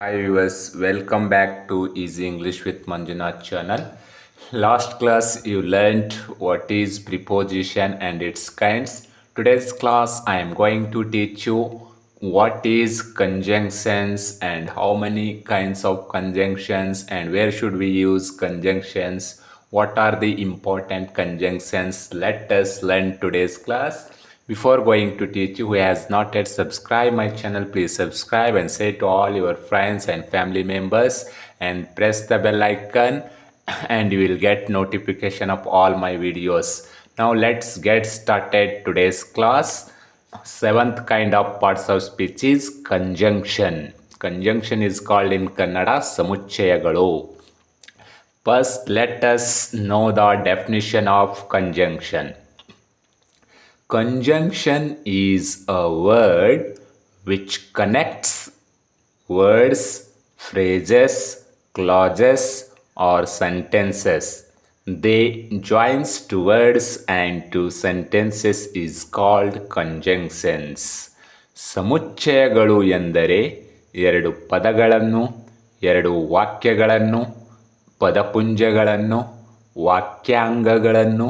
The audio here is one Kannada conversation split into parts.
Hi viewers, welcome back to Easy English with Manjunath channel. Last class you learned what is preposition and its kinds. Today's class I am going to teach you what is conjunctions and how many kinds of conjunctions and where should we use conjunctions. What are the important conjunctions? Let us learn today's class. Before going to teach you, who has not yet subscribed my channel, please subscribe and say to all your friends and family members and press the bell icon and you will get notification of all my videos. Now let's get started today's class. Seventh kind of parts of speech is conjunction. Conjunction is called in Kannada samuಚ್ಚಯಗಳು. First, let us know the definition of conjunction. Conjunction is a word which connects words, phrases, clauses, or sentences. They joins to words and to sentences is called conjunctions. ಸಮುಚ್ಚಯಗಳು ಎಂದರೆ ಎರಡು ಪದಗಳನ್ನು, ಎರಡು ವಾಕ್ಯಗಳನ್ನು, ಪದಪುಂಜಗಳನ್ನು, ವಾಕ್ಯಾಂಗಗಳನ್ನು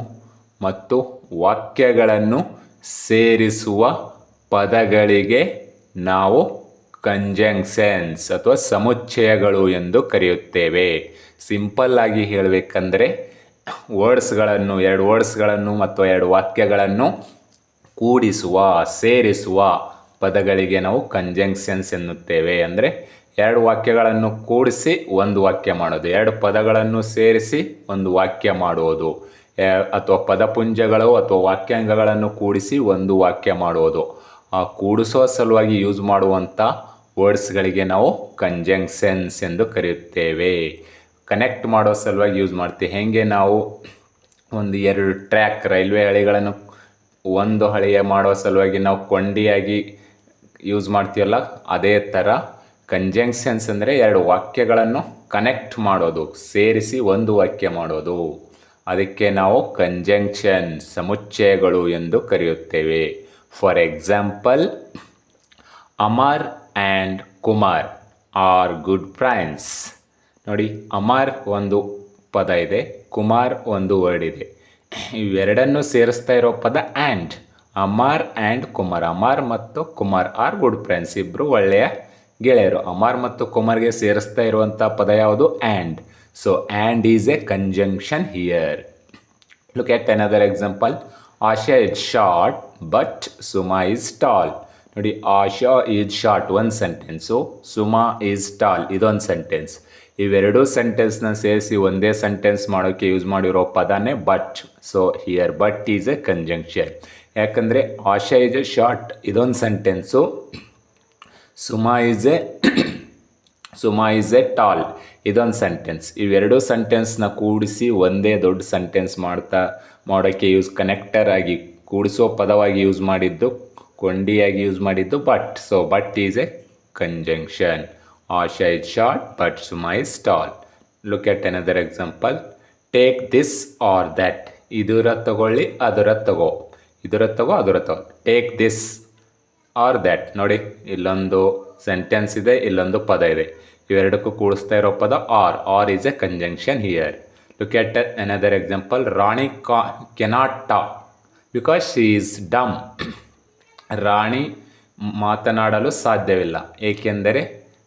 ಮತ್ತು ವಾಕ್ಯಗಳನ್ನು ಸೇರಿಸುವ ಪದಗಳಿಗೆ ನಾವು ಕಂಜಂಕ್ಷನ್ಸ್ ಅಥವಾ ಸಮುಚ್ಚಯಗಳು ಎಂದು ಕರೆಯುತ್ತೇವೆ. ಸಿಂಪಲ್ ಆಗಿ ಹೇಳಬೇಕಂದ್ರೆ ವರ್ಡ್ಸ್ಗಳನ್ನು, ಎರಡು ವರ್ಡ್ಸ್ಗಳನ್ನು ಮತ್ತು ಎರಡು ವಾಕ್ಯಗಳನ್ನು ಕೂಡಿಸುವ, ಸೇರಿಸುವ ಪದಗಳಿಗೆ ನಾವು ಕಂಜಂಕ್ಷನ್ಸ್ ಎನ್ನುತ್ತೇವೆ. ಅಂದರೆ ಎರಡು ವಾಕ್ಯಗಳನ್ನು ಕೂಡಿಸಿ ಒಂದು ವಾಕ್ಯ ಮಾಡೋದು, ಎರಡು ಪದಗಳನ್ನು ಸೇರಿಸಿ ಒಂದು ವಾಕ್ಯ ಮಾಡುವುದು, ಅಥವಾ ಪದಪುಂಜಗಳು ಅಥವಾ ವಾಕ್ಯಾಂಗಗಳನ್ನು ಕೂಡಿಸಿ ಒಂದು ವಾಕ್ಯ ಮಾಡುವುದು. ಆ ಕೂಡಿಸೋ ಸಲುವಾಗಿ ಯೂಸ್ ಮಾಡುವಂಥ ವರ್ಡ್ಸ್ಗಳಿಗೆ ನಾವು ಕಂಜಂಕ್ಷನ್ಸ್ ಎಂದು ಕರೆಯುತ್ತೇವೆ. ಕನೆಕ್ಟ್ ಮಾಡೋ ಸಲುವಾಗಿ ಯೂಸ್ ಮಾಡ್ತೀವಿ. ಹೇಗೆ ನಾವು ಒಂದು ಎರಡು ಟ್ರ್ಯಾಕ್ ರೈಲ್ವೆ ಹಳಿಗಳನ್ನು ಒಂದು ಹಳಿಯ ಮಾಡೋ ಸಲುವಾಗಿ ನಾವು ಕೊಂಡಿಯಾಗಿ ಯೂಸ್ ಮಾಡ್ತೀವಲ್ಲ, ಅದೇ ಥರ ಕಂಜಂಕ್ಷನ್ಸ್ ಅಂದರೆ ಎರಡು ವಾಕ್ಯಗಳನ್ನು ಕನೆಕ್ಟ್ ಮಾಡೋದು, ಸೇರಿಸಿ ಒಂದು ವಾಕ್ಯ ಮಾಡೋದು. ಅದಕ್ಕೆ ನಾವು ಕಂಜಂಕ್ಷನ್ ಸಮುಚ್ಚಯಗಳು ಎಂದು ಕರೆಯುತ್ತೇವೆ. For example, Amar and Kumar are good friends. ನೋಡಿ, ಅಮರ್ ಒಂದು ಪದ ಇದೆ, ಕುಮಾರ್ ಒಂದು ವರ್ಡ್ ಇದೆ. ಇವೆರಡನ್ನು ಸೇರಿಸ್ತಾ ಇರೋ ಪದ ಆ್ಯಂಡ್. ಅಮರ್ ಆ್ಯಂಡ್ ಕುಮಾರ್, ಅಮರ್ ಮತ್ತು ಕುಮಾರ್ ಆರ್ ಗುಡ್ ಫ್ರೆಂಡ್ಸ್, ಇಬ್ಬರು ಒಳ್ಳೆಯ ಗೆಳೆಯರು. ಅಮರ್ ಮತ್ತು ಕುಮಾರ್ಗೆ ಸೇರಿಸ್ತಾ ಇರುವಂಥ ಪದ ಯಾವುದು? And. So and is a conjunction here. Look at another example. Asha is short but Suma is tall. ನೋಡಿ, ಆಶಾ ಈಸ್ ಶಾರ್ಟ್ ಒಂದು ಸೆಂಟೆನ್ಸು, ಸುಮಾ ಈಸ್ ಟಾಲ್ ಇದೊಂದು ಸೆಂಟೆನ್ಸ್. ಇವೆರಡೂ ಸೆಂಟೆನ್ಸ್ನ ಸೇರಿಸಿ ಒಂದೇ ಸೆಂಟೆನ್ಸ್ ಮಾಡೋಕ್ಕೆ ಯೂಸ್ ಮಾಡಿರೋ ಪದನೇ but. So here but is a conjunction. ಯಾಕಂದರೆ ಆಶಾ ಈಸ್ ಎ ಶಾರ್ಟ್ ಇದೊಂದು sentence, Suma is a tall ಇದೊಂದು ಸೆಂಟೆನ್ಸ್. ಇವೆರಡು ಸೆಂಟೆನ್ಸ್ನ ಕೂಡಿಸಿ ಒಂದೇ ದೊಡ್ಡ ಸೆಂಟೆನ್ಸ್ ಮಾಡೋಕ್ಕೆ ಕನೆಕ್ಟರ್ ಆಗಿ ಕೂಡಿಸೋ ಪದವಾಗಿ ಯೂಸ್ ಮಾಡಿದ್ದು, ಕೊಂಡಿಯಾಗಿ ಯೂಸ್ ಮಾಡಿದ್ದು but. So but is a conjunction. Asha is short but Suma is tall. Look at another example. Take this or that. ಇದರ ತಗೊಳ್ಳಿ, ಅದರ ತಗೋ, ಇದರ ತಗೋ, ಅದರ ತಗೋ. Take this or that. ನೋಡಿ, ಇಲ್ಲೊಂದು ಸೆಂಟೆನ್ಸ್ ಇದೆ, ಇಲ್ಲೊಂದು ಪದ ಇದೆ. ಇವೆರಡಕ್ಕೂ ಕೂಡಿಸ್ತಾ ಇರೋ ಪದ or. Or is a conjunction here. Look at another example. Rani cannot talk because she is dumb. Rani ಮಾತನಾಡಲು ಸಾಧ್ಯವಿಲ್ಲ, ಏಕೆಂದರೆ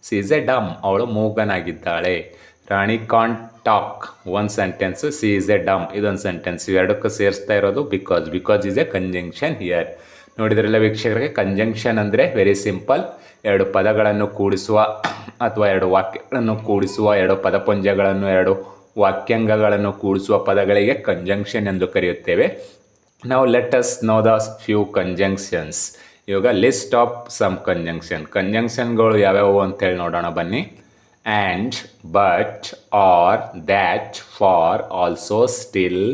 ಶಿ ಈಸ್ ಎ ಡಮ್, ಅವಳು ಮೂಗನಾಗಿದ್ದಾಳೆ. ರಾಣಿ ಕಾಂಟ್ ಟಾಕ್ ಒಂದು ಸೆಂಟೆನ್ಸು, ಶಿ ಈಸ್ ಎ ಡಮ್ ಇದೊಂದು ಸೆಂಟೆನ್ಸ್. ಇವೆರಡಕ್ಕೂ ಸೇರಿಸ್ತಾ ಇರೋದು because. Because is a conjunction here. ನೋಡಿದ್ರಲ್ಲ ವೀಕ್ಷಕರಿಗೆ, ಕಂಜಂಕ್ಷನ್ ಅಂದರೆ ವೆರಿ ಸಿಂಪಲ್. ಎರಡು ಪದಗಳನ್ನು ಕೂಡಿಸುವ ಅಥವಾ ಎರಡು ವಾಕ್ಯಗಳನ್ನು ಕೂಡಿಸುವ, ಎರಡು ಪದಪುಂಜಗಳನ್ನು, ಎರಡು ವಾಕ್ಯಾಂಗಗಳನ್ನು ಕೂಡಿಸುವ ಪದಗಳಿಗೆ ಕಂಜಂಕ್ಷನ್ ಎಂದು ಕರೆಯುತ್ತೇವೆ. ನಾವು let us know the few conjunctions. ಇವಾಗ ಲಿಸ್ಟ್ ಆಫ್ ಸಮ್ ಕಂಜಂಕ್ಷನ್. ಕಂಜಂಕ್ಷನ್ಗಳು ಯಾವ್ಯಾವು ಅಂತೇಳಿ ನೋಡೋಣ ಬನ್ನಿ. And, but, or, that, for, also, still,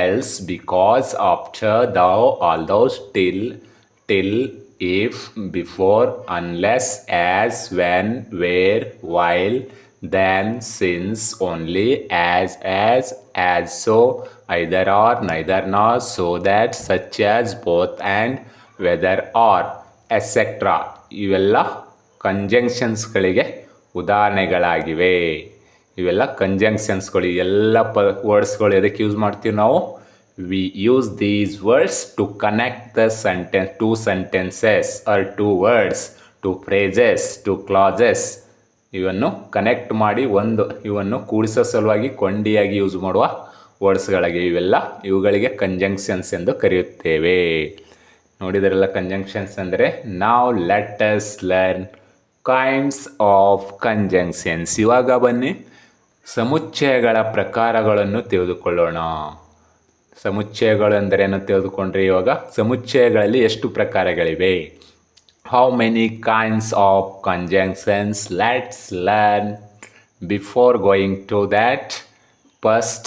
else, because, after, thou, although, still, till, if, before, unless, as, when, where, while, then, since, only, as so, either or, neither nor, so that, such as, both and, whether or, etc. ಇವೆಲ್ಲ ಕಂಜಂಕ್ಷನ್ಸ್ಗಳಿಗೆ ಉದಾಹರಣೆಗಳಾಗಿವೆ. ಇವೆಲ್ಲ ಕಂಜಂಕ್ಷನ್ಸ್ಗಳು. ಎಲ್ಲ ವರ್ಡ್ಸ್ಗಳು ಎದಕ್ಕೆ ಯೂಸ್ ಮಾಡ್ತೀವಿ ನಾವು? We use these words to connect the sentence, two sentences or two words, two phrases, two clauses. ಇವನ್ನು ಕನೆಕ್ಟ್ ಮಾಡಿ ಇವನ್ನು ಕೂಡಿಸೋ ಸಲುವಾಗಿ ಕೊಂಡಿಯಾಗಿ ಯೂಸ್ ಮಾಡುವ ವರ್ಡ್ಸ್ಗಳಿಗೆ ಇವುಗಳಿಗೆ ಕಂಜಂಕ್ಷನ್ಸ್ ಎಂದು ಕರೆಯುತ್ತೇವೆ. ನೋಡಿದ್ರಲ್ಲ ಕಂಜಂಕ್ಷನ್ಸ್ ಅಂದರೆ. ನಾವು let us learn kinds of conjunctions. ಇವಾಗ ಬನ್ನಿ ಸಮುಚ್ಚಯಗಳ ಪ್ರಕಾರಗಳನ್ನು ತಿಳಿದುಕೊಳ್ಳೋಣ. ಸಮುಚ್ಚಯಗಳು ಎಂದರೇನು ತಿಳಿದುಕೊಂಡ್ರೆ ಇವಾಗ ಸಮುಚ್ಚಯಗಳಲ್ಲಿ ಎಷ್ಟು ಪ್ರಕಾರಗಳಿವೆ? How many kinds of conjunctions? Let's learn. Before going to that, first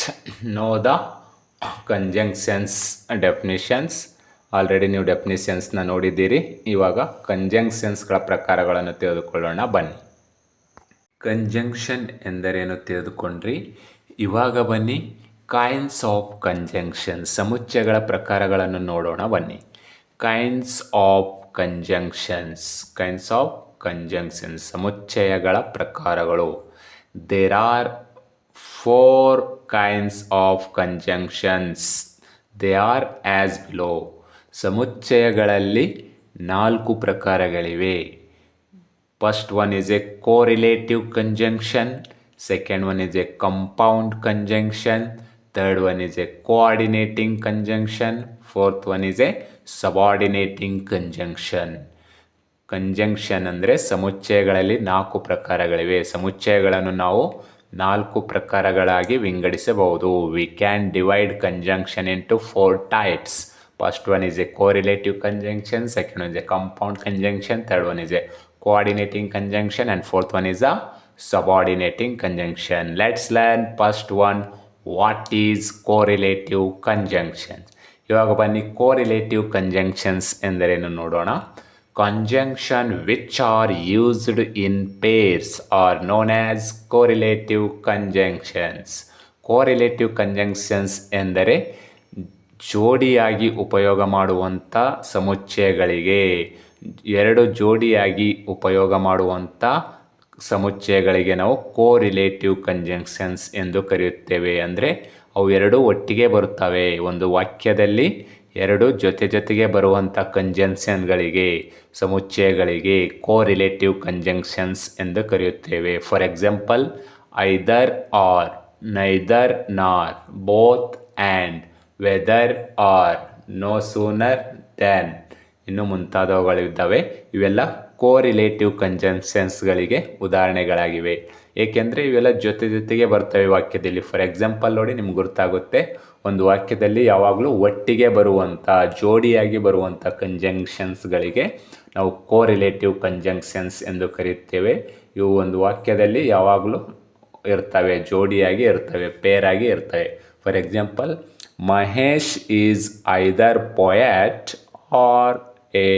know the conjunctions definitions. Already ನೀವು ಡೆಫಿನಿಷನ್ಸ್ನ ನೋಡಿದ್ದೀರಿ. ಇವಾಗ ಕಂಜಂಕ್ಷನ್ಸ್ಗಳ ಪ್ರಕಾರಗಳನ್ನು ತಿಳಿದುಕೊಳ್ಳೋಣ ಬನ್ನಿ. ಕಂಜಂಕ್ಷನ್ ಎಂದರೇನು ತಿಳಿದುಕೊಂಡ್ರಿ. ಇವಾಗ ಬನ್ನಿ ಕೈಂಡ್ಸ್ ಆಫ್ ಕಂಜಂಕ್ಷನ್ಸ್, ಸಮುಚ್ಚಯಗಳ ಪ್ರಕಾರಗಳನ್ನು ನೋಡೋಣ ಬನ್ನಿ. ಕೈಂಡ್ಸ್ ಆಫ್ ಕಂಜಂಕ್ಷನ್ಸ್, ಸಮುಚ್ಚಯಗಳ ಪ್ರಕಾರಗಳು. There are 4 kinds of conjunctions. They are as below. ಸಮುಚ್ಚಯಗಳಲ್ಲಿ 4 ಪ್ರಕಾರಗಳಿವೆ. First one is a correlative conjunction, second one is a compound conjunction, third one is a coordinating conjunction, fourth one is a subordinating conjunction. Conjunction ಅಂದರೆ ಸಮುಚ್ಚಯಗಳಲ್ಲಿ 4 ಪ್ರಕಾರಗಳಿವೆ. ಸಮುಚ್ಚಯಗಳನ್ನು ನಾವು 4 ಪ್ರಕಾರಗಳಾಗಿ ವಿಂಗಡಿಸಬಹುದು. We can divide conjunction into 4 types. First one is a correlative conjunction, second one is a compound conjunction, third one is a coordinating conjunction, and fourth one is a subordinating conjunction. Let's learn first one, what is correlative conjunctions. ಇವಾಗ ಬನ್ನಿ correlative conjunctions ಎಂದರೇನು ನೋಡೋಣ. Conjunction which are used in pairs are known as correlative conjunctions. Correlative conjunctions ಎಂದರೆ ಜೋಡಿಯಾಗಿ ಉಪಯೋಗ ಮಾಡುವಂಥ ಸಮುಚ್ಚಯಗಳಿಗೆ, 2 ಜೋಡಿಯಾಗಿ ಉಪಯೋಗ ಮಾಡುವಂಥ ಸಮುಚ್ಚಯಗಳಿಗೆ ನಾವು ಕೋರಿಲೇಟಿವ್ ಕಂಜಂಕ್ಷನ್ಸ್ ಎಂದು ಕರೆಯುತ್ತೇವೆ. ಅಂದರೆ ಅವು 2 ಒಟ್ಟಿಗೆ ಬರುತ್ತವೆ. ಒಂದು ವಾಕ್ಯದಲ್ಲಿ 2 ಜೊತೆಗೆ ಬರುವಂಥ ಕಂಜಂಕ್ಷನ್ಗಳಿಗೆ, ಸಮುಚ್ಚಯಗಳಿಗೆ ಕೋರಿಲೇಟಿವ್ ಕಂಜಂಕ್ಷನ್ಸ್ ಎಂದು ಕರೆಯುತ್ತೇವೆ. For example, either or, neither nor, both and, whether or, no sooner then, ಇನ್ನು ಮುಂತಾದವುಗಳಿದ್ದಾವೆ. ಇವೆಲ್ಲ ಕೋರಿಲೇಟಿವ್ ಕಂಜಂಕ್ಷನ್ಸ್ಗಳಿಗೆ ಉದಾಹರಣೆಗಳಾಗಿವೆ. ಏಕೆಂದರೆ ಇವೆಲ್ಲ ಜೊತೆಗೆ ಬರ್ತವೆ ವಾಕ್ಯದಲ್ಲಿ. ಫಾರ್ ಎಕ್ಸಾಂಪಲ್ ನೋಡಿ, ನಿಮ್ಗೆ ಗೊತ್ತಾಗುತ್ತೆ. ಒಂದು ವಾಕ್ಯದಲ್ಲಿ ಯಾವಾಗಲೂ ಒಟ್ಟಿಗೆ ಬರುವಂಥ, ಜೋಡಿಯಾಗಿ ಬರುವಂಥ ಕಂಜಂಕ್ಷನ್ಸ್ಗಳಿಗೆ ನಾವು ಕೋರಿಲೇಟಿವ್ ಕಂಜಂಕ್ಷನ್ಸ್ ಎಂದು ಕರೆಯುತ್ತೇವೆ. ಇವು ಒಂದು ವಾಕ್ಯದಲ್ಲಿ ಯಾವಾಗಲೂ ಇರ್ತವೆ, ಜೋಡಿಯಾಗಿ ಇರ್ತವೆ, ಪೇರಾಗಿ ಇರ್ತವೆ. For example, Mahesh is either poet or a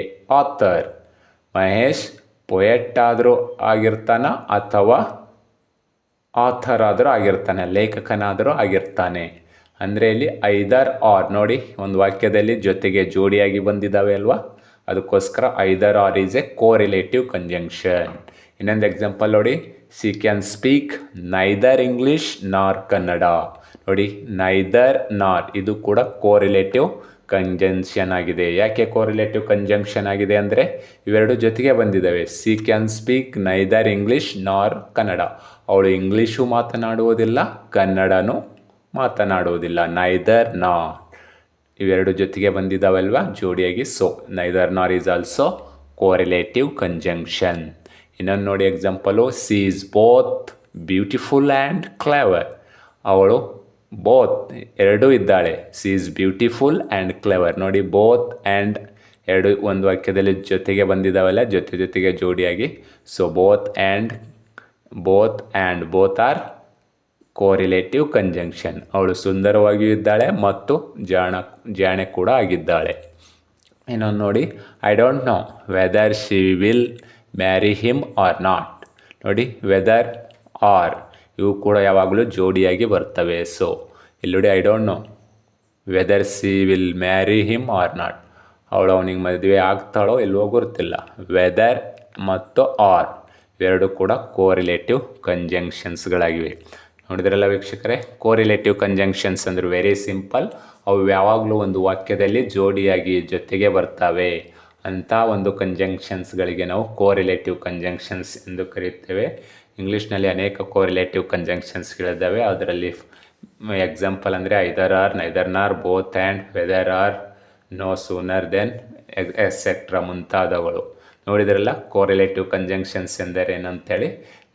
author. Mahesh poet ಆದರೂ ಆಗಿರ್ತಾನ ಅಥವಾ ಆಥರ್ ಆದರೂ ಆಗಿರ್ತಾನೆ, ಲೇಖಕನಾದರೂ ಆಗಿರ್ತಾನೆ. ಅಂದರೆ ಇಲ್ಲಿ ಐದರ್ ಆರ್ ನೋಡಿ, ಒಂದು ವಾಕ್ಯದಲ್ಲಿ ಜೊತೆಗೆ ಜೋಡಿಯಾಗಿ ಬಂದಿದ್ದಾವೆ ಅಲ್ವಾ, ಅದಕ್ಕೋಸ್ಕರ either or is a correlative conjunction. ಇನ್ನೊಂದು ಎಕ್ಸಾಂಪಲ್ ನೋಡಿ, she can speak neither English nor Kannada. ನೋಡಿ, ನೈದರ್ ನಾರ್ ಇದು ಕೂಡ ಕೋರಿಲೇಟಿವ್ ಕಂಜಂಕ್ಷನ್ ಆಗಿದೆ. ಯಾಕೆ ಕೋರಿಲೇಟಿವ್ ಕಂಜಂಕ್ಷನ್ ಆಗಿದೆ ಅಂದರೆ ಇವೆರಡು ಜೊತೆಗೆ ಬಂದಿದ್ದಾವೆ. C can speak neither English nor Kannada. ಅವಳು ಇಂಗ್ಲೀಷು ಮಾತನಾಡುವುದಿಲ್ಲ, ಕನ್ನಡನೂ ಮಾತನಾಡುವುದಿಲ್ಲ. ನೈದರ್ ನಾರ್ ಇವೆರಡು ಜೊತೆಗೆ ಬಂದಿದ್ದಾವಲ್ವಾ ಜೋಡಿಯಾಗಿ. So neither nor is also correlative conjunction. ಇನ್ನೊಂದು ನೋಡಿ example, she is both beautiful and clever. ಅವಳು ಬೋತ್ ಎರಡೂ ಇದ್ದಾಳೆ. She is beautiful and clever. ನೋಡಿ, ಬೋತ್ ಆ್ಯಂಡ್ ಎರಡು ಒಂದು ವಾಕ್ಯದಲ್ಲಿ ಜೊತೆಗೆ ಬಂದಿದ್ದಾವಲ್ಲ, ಜೊತೆಗೆ ಜೋಡಿಯಾಗಿ. So both are correlative conjunction. ಅವಳು ಸುಂದರವಾಗಿಯೂ ಇದ್ದಾಳೆ ಮತ್ತು ಜಾಣೆ ಕೂಡ ಆಗಿದ್ದಾಳೆ. ಇನ್ನೊಂದು ನೋಡಿ, I don't know whether she will marry him or not. ನೋಡಿ, ವೆದರ್ ಆರ್ ಇವು ಕೂಡ ಯಾವಾಗಲೂ ಜೋಡಿಯಾಗಿ ಬರ್ತವೆ. ಸೊ ಇಲ್ಲಿ ನೋಡಿ, I don't know whether she will marry him or not. ಅವಳು ಅವನಿಗೆ ಮದುವೆ ಆಗ್ತಾಳೋ ಇಲ್ವೋ ಗೊತ್ತಿಲ್ಲ. ವೆದರ್ ಮತ್ತು ಆರ್ ಇವೆರಡು ಕೂಡ ಕೋರಿಲೇಟಿವ್ ಕಂಜಂಕ್ಷನ್ಸ್ಗಳಾಗಿವೆ. ನೋಡಿದ್ರಲ್ಲ ವೀಕ್ಷಕರೇ, ಕೋರಿಲೇಟಿವ್ ಕಂಜಂಕ್ಷನ್ಸ್ ಅಂದ್ರೆ ವೆರಿ ಸಿಂಪಲ್. ಅವು ಯಾವಾಗಲೂ ಒಂದು ವಾಕ್ಯದಲ್ಲಿ ಜೋಡಿಯಾಗಿ ಜೊತೆಗೆ ಬರ್ತವೆ ಅಂತ ಒಂದು ಕಂಜಂಕ್ಷನ್ಸ್ಗಳಿಗೆ ನಾವು ಕೋರಿಲೇಟಿವ್ ಕಂಜಂಕ್ಷನ್ಸ್ ಎಂದು ಕರೆಯುತ್ತೇವೆ. ಇಂಗ್ಲೀಷ್ನಲ್ಲಿ ಅನೇಕ ಕೋರಿಲೇಟಿವ್ ಕಂಜಂಕ್ಷನ್ಸ್ಗಳಿದ್ದಾವೆ. ಅದರಲ್ಲಿ ಎಕ್ಸಾಂಪಲ್ ಅಂದರೆ either or, neither nor, both and, whether or, no, sooner than, etcetera ಮುಂತಾದವುಗಳು. ನೋಡಿದ್ರಲ್ಲ ಕೋರಿಲೇಟಿವ್ ಕಂಜಂಕ್ಷನ್ಸ್ ಎಂದರೇನು ಅಂತೇಳಿ.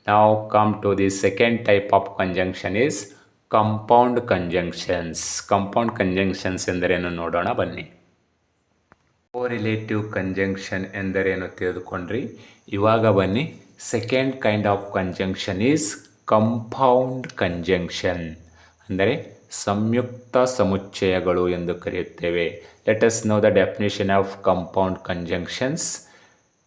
ನಾವು come to the second type of conjunction is compound conjunctions. Compound conjunctions ಎಂದರೇನು ನೋಡೋಣ ಬನ್ನಿ. ಕೋರಿಲೇಟಿವ್ ಕಂಜಂಕ್ಷನ್ ಎಂದರೇನು ತಿಳಿದುಕೊಂಡ್ರಿ. ಇವಾಗ ಬನ್ನಿ, second kind of conjunction is compound conjunction, ಅಂದರೆ ಸಂಯುಕ್ತ ಸಮುಚ್ಚಯಗಳು ಎಂದು ಕರೆಯುತ್ತೇವೆ. Let us know the definition of compound conjunctions.